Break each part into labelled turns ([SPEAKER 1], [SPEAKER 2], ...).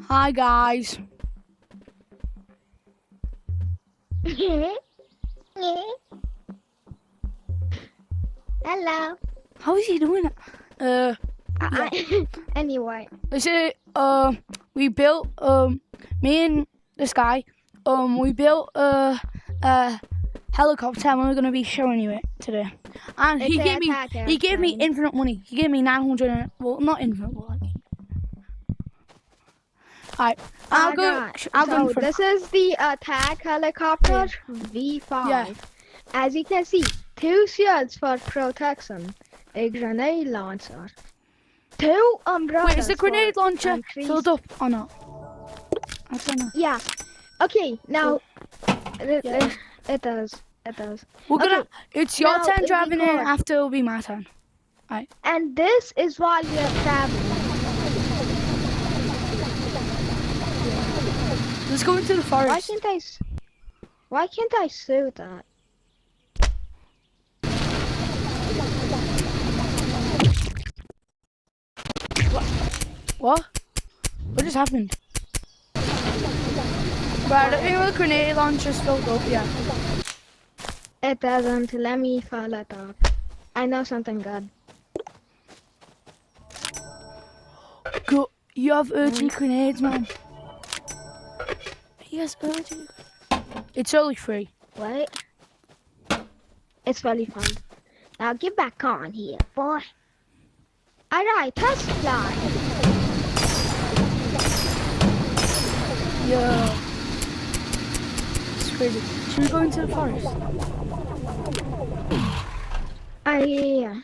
[SPEAKER 1] Hi guys.
[SPEAKER 2] Hello.
[SPEAKER 1] How is he doing it? Yeah.
[SPEAKER 2] Anyway.
[SPEAKER 1] Is it we built me and this guy we built a helicopter and we're gonna be showing you it today. And
[SPEAKER 2] It's
[SPEAKER 1] he
[SPEAKER 2] an
[SPEAKER 1] gave me
[SPEAKER 2] attack airplane.
[SPEAKER 1] infinite money. He gave me 900. Well, not infinite. But like, alright, I'll go. I'll go in
[SPEAKER 2] So
[SPEAKER 1] front.
[SPEAKER 2] this is the attack helicopter V5.
[SPEAKER 1] Yeah.
[SPEAKER 2] As you can see, 2 shields for protection, a grenade launcher, 2 umbrellas.
[SPEAKER 1] Wait, is the grenade
[SPEAKER 2] for
[SPEAKER 1] launcher
[SPEAKER 2] increased-
[SPEAKER 1] filled up or not? I don't know.
[SPEAKER 2] Yeah. Okay, now
[SPEAKER 1] Yeah.
[SPEAKER 2] it does. It does.
[SPEAKER 1] We're gonna.
[SPEAKER 2] Okay,
[SPEAKER 1] It's your
[SPEAKER 2] now
[SPEAKER 1] turn
[SPEAKER 2] it'll be
[SPEAKER 1] driving in.
[SPEAKER 2] called-
[SPEAKER 1] After it'll be my turn.
[SPEAKER 2] And this is while you're traveling.
[SPEAKER 1] Let's go into the forest.
[SPEAKER 2] Why can't I sue that?
[SPEAKER 1] What? What just happened? Right, I think the grenade launcher's filled up, yeah.
[SPEAKER 2] It doesn't. Let me fill it up. I know something good.
[SPEAKER 1] Go. You have urgent grenades, man. He has urgent. It's only free.
[SPEAKER 2] Wait. It's really fun. Now get back on here, boy. Alright, let's fly.
[SPEAKER 1] Yeah. It's crazy. Should we go into the forest?
[SPEAKER 2] Yeah.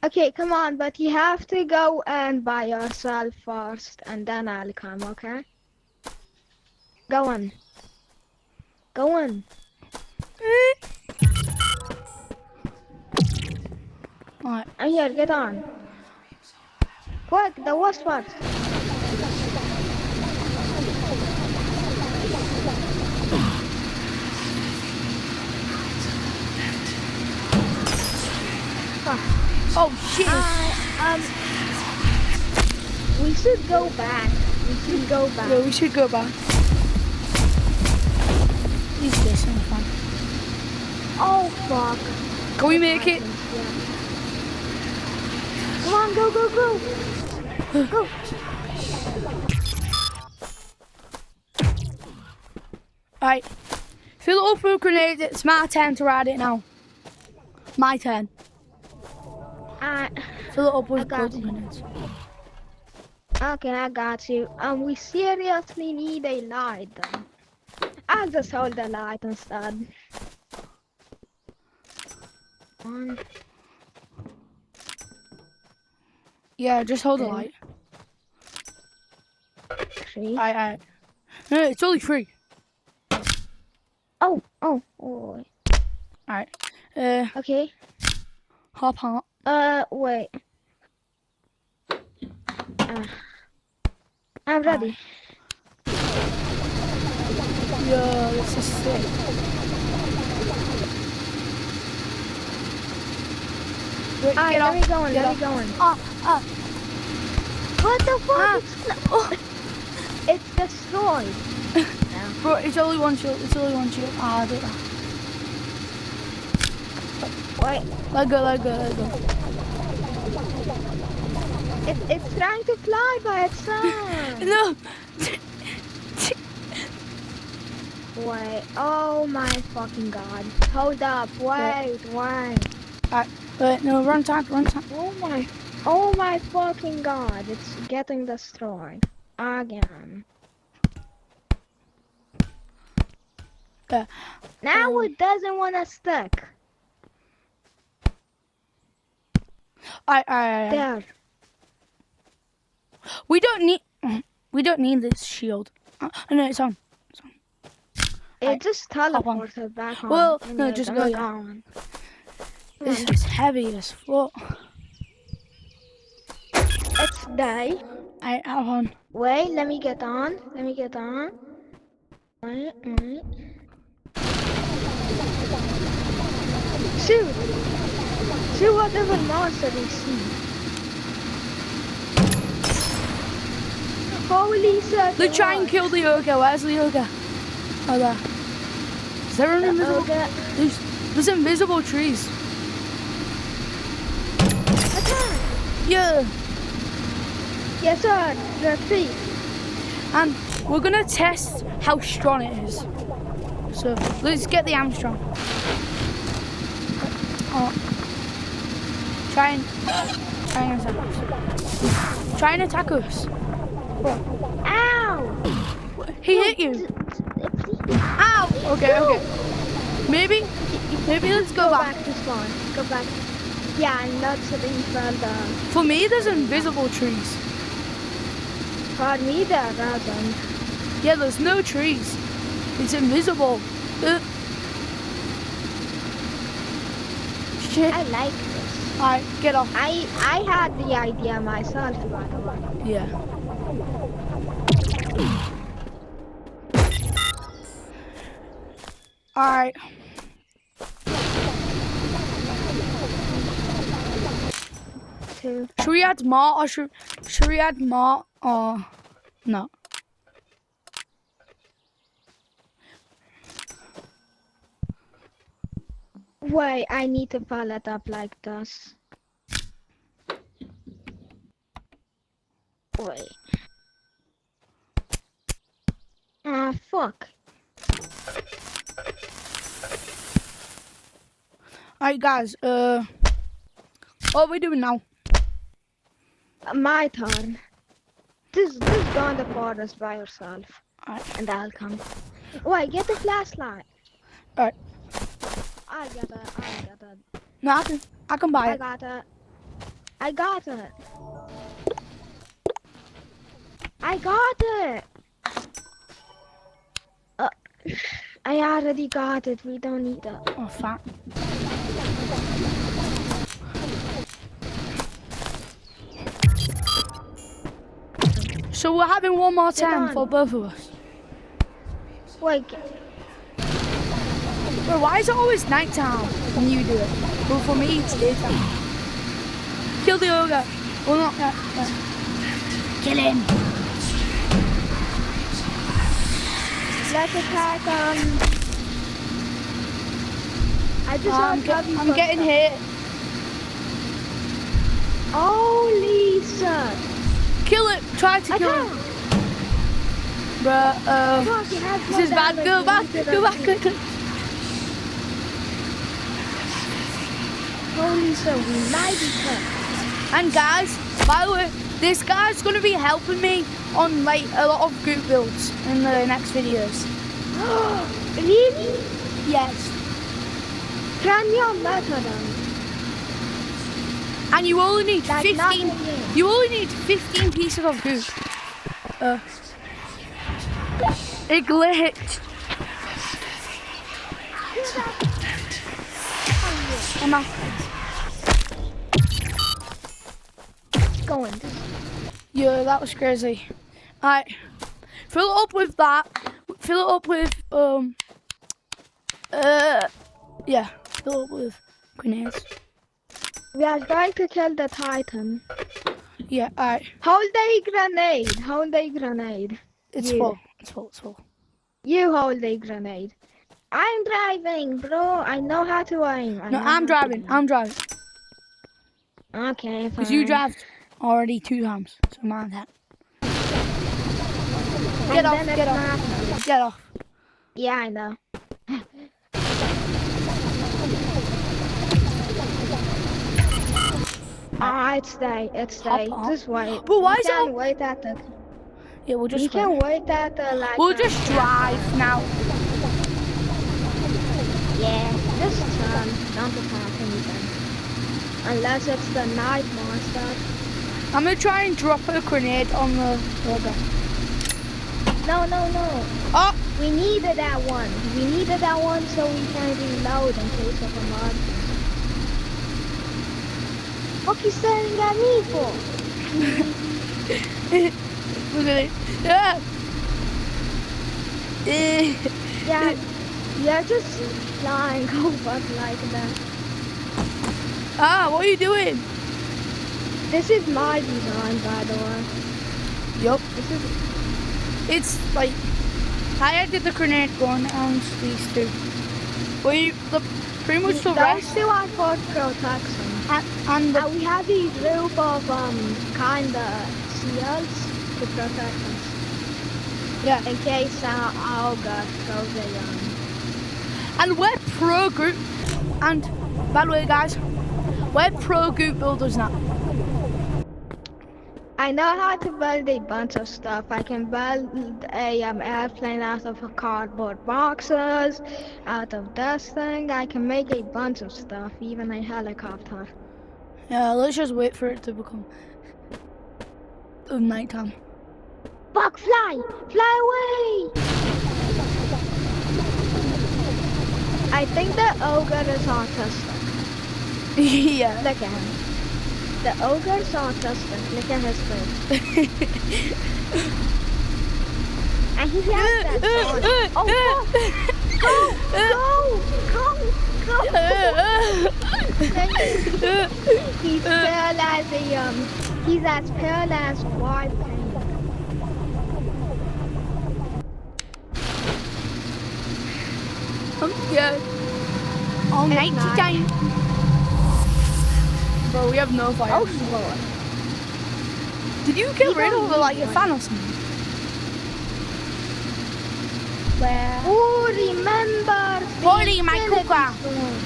[SPEAKER 2] Okay, come on, but you have to go and buy yourself first, and then I'll come, okay? Go on. Go on.
[SPEAKER 1] Alright.
[SPEAKER 2] I'm here, get on. Quick, the wasp first.
[SPEAKER 1] Oh shit!
[SPEAKER 2] We should go back.
[SPEAKER 1] Yeah, we should go back. He's this in front.
[SPEAKER 2] Oh, fuck.
[SPEAKER 1] Can we make it?
[SPEAKER 2] Come on, go, go, go. Go.
[SPEAKER 1] Alright. Fill it up with grenades. It's my turn to ride it now. My turn. Fill it up with
[SPEAKER 2] got
[SPEAKER 1] gold
[SPEAKER 2] you.
[SPEAKER 1] grenades.
[SPEAKER 2] Okay, I got you. We seriously need a light, though. I'll just hold the light instead. 1,
[SPEAKER 1] Yeah, just hold the light.
[SPEAKER 2] 3.
[SPEAKER 1] Alright. No, it's only free.
[SPEAKER 2] Oh.
[SPEAKER 1] Alright.
[SPEAKER 2] Okay.
[SPEAKER 1] Hop on.
[SPEAKER 2] Wait. I'm ready.
[SPEAKER 1] Yo, this is sick. Wait,
[SPEAKER 2] Alright,
[SPEAKER 1] get
[SPEAKER 2] let
[SPEAKER 1] off.
[SPEAKER 2] me go in,
[SPEAKER 1] Get
[SPEAKER 2] let me
[SPEAKER 1] off.
[SPEAKER 2] go in.
[SPEAKER 1] Ah,
[SPEAKER 2] What the fuck?
[SPEAKER 1] ah.
[SPEAKER 2] It's destroyed.
[SPEAKER 1] Bro, it's only one shield. It's only one shield. Ah, I did that.
[SPEAKER 2] Wait,
[SPEAKER 1] Let go.
[SPEAKER 2] it's trying to fly by itself.
[SPEAKER 1] No.
[SPEAKER 2] Wait, oh my fucking god. Hold up, wait.
[SPEAKER 1] Alright, wait, no, run time.
[SPEAKER 2] Oh my fucking god, it's getting destroyed. Again.
[SPEAKER 1] Yeah.
[SPEAKER 2] Now it doesn't want to stick.
[SPEAKER 1] Alright.
[SPEAKER 2] There.
[SPEAKER 1] We don't need this shield. No, it's on.
[SPEAKER 2] It just teleported back on.
[SPEAKER 1] Well,
[SPEAKER 2] and
[SPEAKER 1] no,
[SPEAKER 2] it's
[SPEAKER 1] just go, yeah.
[SPEAKER 2] gone.
[SPEAKER 1] This is heavy as fuck.
[SPEAKER 2] It's day.
[SPEAKER 1] I have on.
[SPEAKER 2] Wait, let me get on. Wait. Shoot whatever monster we see. Holy shit.
[SPEAKER 1] Let's try and kill the ogre. Where's the ogre? Oh, there. Is there an invisible?
[SPEAKER 2] Ogre.
[SPEAKER 1] There's invisible trees.
[SPEAKER 2] Attack.
[SPEAKER 1] Yeah.
[SPEAKER 2] Yes, sir. The tree.
[SPEAKER 1] And we're gonna test how strong it is. So let's get the Armstrong. Oh. Try and attack us. Try and attack us.
[SPEAKER 2] Ow.
[SPEAKER 1] He hit you. Ow. Okay. Maybe let's go back.
[SPEAKER 2] To spawn. Go back. Yeah, I'm not sitting further.
[SPEAKER 1] For me, there's invisible trees.
[SPEAKER 2] For me, there doesn't.
[SPEAKER 1] Yeah, there's no trees. It's invisible. Shit.
[SPEAKER 2] I like this.
[SPEAKER 1] Alright, get off.
[SPEAKER 2] I had the idea myself, by the way.
[SPEAKER 1] Yeah. Alright. Should we add more or should we add more or no?
[SPEAKER 2] Wait, I need to pull it up like this. Wait. Ah, fuck.
[SPEAKER 1] Alright guys, what are we doing now?
[SPEAKER 2] My turn. Just go in the forest by yourself.
[SPEAKER 1] Alright.
[SPEAKER 2] And I'll come. Wait, get the flashlight.
[SPEAKER 1] Alright.
[SPEAKER 2] I get it.
[SPEAKER 1] No, I can buy
[SPEAKER 2] I
[SPEAKER 1] it.
[SPEAKER 2] got it. I got it. I got it. I already got it. We don't need it.
[SPEAKER 1] Oh fuck. So we're having one more time for both of us.
[SPEAKER 2] Wait.
[SPEAKER 1] Bro, why is it always nighttime when you do it? But for me, it's daytime. Kill the ogre. Well, not that. Kill him.
[SPEAKER 2] Let's attack. I just
[SPEAKER 1] I'm getting hit.
[SPEAKER 2] Holy shit.
[SPEAKER 1] Kill it. Try to kill him. Bruh, this is bad. Go back. Go back quickly.
[SPEAKER 2] Holy shit, we might be cut.
[SPEAKER 1] And guys, by the way, this guy's gonna be helping me on like a lot of group builds in the next videos.
[SPEAKER 2] Really?
[SPEAKER 1] Yes.
[SPEAKER 2] Can you better then?
[SPEAKER 1] And you only need
[SPEAKER 2] Like
[SPEAKER 1] 15. You only need 15 pieces of goop. It glitched. I'm out.
[SPEAKER 2] Going.
[SPEAKER 1] Yeah, that was crazy. Alright. Fill it up with that. Fill it up with yeah. Fill it up with grenades.
[SPEAKER 2] We are going to kill the Titan.
[SPEAKER 1] Yeah, alright.
[SPEAKER 2] Hold the grenade. Hold the grenade.
[SPEAKER 1] It's
[SPEAKER 2] You.
[SPEAKER 1] full. It's full. It's full.
[SPEAKER 2] You hold the grenade. I'm driving, bro. I know how to aim.
[SPEAKER 1] No, I'm driving. I'm driving.
[SPEAKER 2] Okay, fine.
[SPEAKER 1] Because you drive already 2 times. So mind that. Get off. Get off. Get off.
[SPEAKER 2] Yeah, I know. It's stay. It's stay.
[SPEAKER 1] Hop on.
[SPEAKER 2] Just wait.
[SPEAKER 1] But why
[SPEAKER 2] You
[SPEAKER 1] is it
[SPEAKER 2] can
[SPEAKER 1] all-
[SPEAKER 2] wait at the.
[SPEAKER 1] Yeah, we'll just
[SPEAKER 2] You can
[SPEAKER 1] wait.
[SPEAKER 2] wait at the like.
[SPEAKER 1] We'll just drive now.
[SPEAKER 2] Yeah, just turn. Don't attack anything. Unless it's the night monster.
[SPEAKER 1] I'm gonna try and drop a grenade on the rubber.
[SPEAKER 2] No.
[SPEAKER 1] Oh!
[SPEAKER 2] We needed that one. We needed that one so we can reload in case of a mod. What you staring at me for?
[SPEAKER 1] Look at it. Yeah.
[SPEAKER 2] Yeah, you're just flying over like that.
[SPEAKER 1] Ah, what are you doing?
[SPEAKER 2] This is my design, by the way.
[SPEAKER 1] Yup.
[SPEAKER 2] This is
[SPEAKER 1] It's like I added the grenade gun and these two. Pretty much the
[SPEAKER 2] those
[SPEAKER 1] rest.
[SPEAKER 2] two are for protection.
[SPEAKER 1] And the
[SPEAKER 2] And we have these group of kinda seals to protect us
[SPEAKER 1] yeah.
[SPEAKER 2] in case Olga goes around.
[SPEAKER 1] And we're pro group. And by the way, guys, we're pro group builders now.
[SPEAKER 2] I know how to build a bunch of stuff. I can build a airplane out of cardboard boxes, out of this thing. I can make a bunch of stuff, even a helicopter.
[SPEAKER 1] Yeah, let's just wait for it to become nighttime.
[SPEAKER 2] Buck, fly! Fly away! I think the ogre is autistic.
[SPEAKER 1] Yeah.
[SPEAKER 2] Look at him. The ogre's autistic. Look at his face. And he has that gun. Oh, go! He's paralyzed. He's as paralyzed wild penguin.
[SPEAKER 1] Yeah. All
[SPEAKER 2] It's
[SPEAKER 1] nighty
[SPEAKER 2] not.
[SPEAKER 1] time. Bro, we have no fire.
[SPEAKER 2] Oh Lord!
[SPEAKER 1] Did you get
[SPEAKER 2] You
[SPEAKER 1] rid
[SPEAKER 2] don't
[SPEAKER 1] of like
[SPEAKER 2] need
[SPEAKER 1] a fan or something? Where?
[SPEAKER 2] Oh, remember? the
[SPEAKER 1] Holy my
[SPEAKER 2] Infinity
[SPEAKER 1] cooker.
[SPEAKER 2] Stone.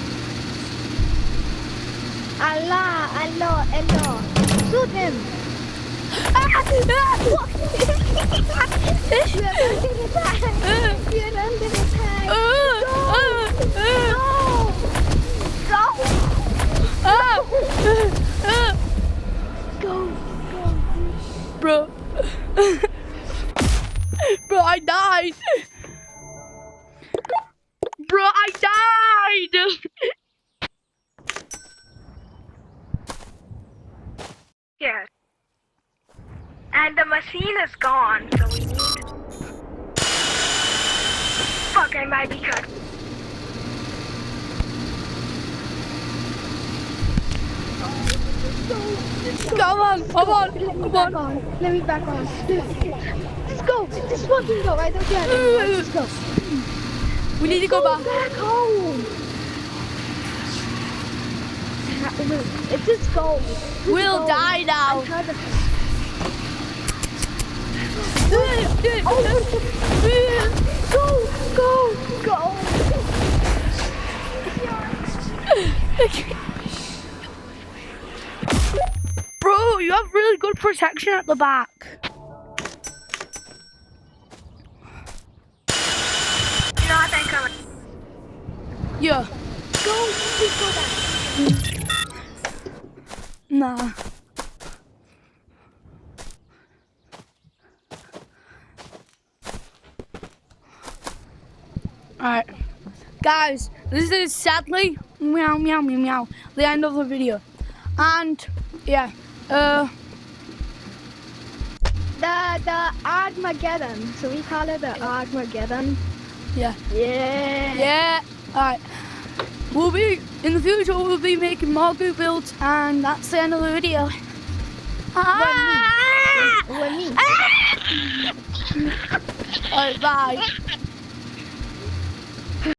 [SPEAKER 2] Allah, shoot him! You're under attack! You're under attack! Go!
[SPEAKER 1] Bro. Bro, I died. Bro, I died.
[SPEAKER 2] Yes. And the machine is gone, so we need... Fuck, I might be cut.
[SPEAKER 1] Come on.
[SPEAKER 2] Let me back on. Let's go. Just fucking go. I don't care anymore. Let's go.
[SPEAKER 1] We need to go back.
[SPEAKER 2] Back home. It's just go.
[SPEAKER 1] We'll die now.
[SPEAKER 2] Go.
[SPEAKER 1] Bro, you have really good protection at the back.
[SPEAKER 2] Nothing coming.
[SPEAKER 1] Yeah.
[SPEAKER 2] Go. Just go back.
[SPEAKER 1] Nah. Alright. Guys, this is sadly meow meow meow meow the end of the video. And yeah,
[SPEAKER 2] The Armageddon. So we call it the Armageddon.
[SPEAKER 1] yeah.
[SPEAKER 2] Yeah.
[SPEAKER 1] Yeah. Alright. We'll be in the future we'll be making more group builds and that's the end of the video.
[SPEAKER 2] When me.
[SPEAKER 1] Alright, bye.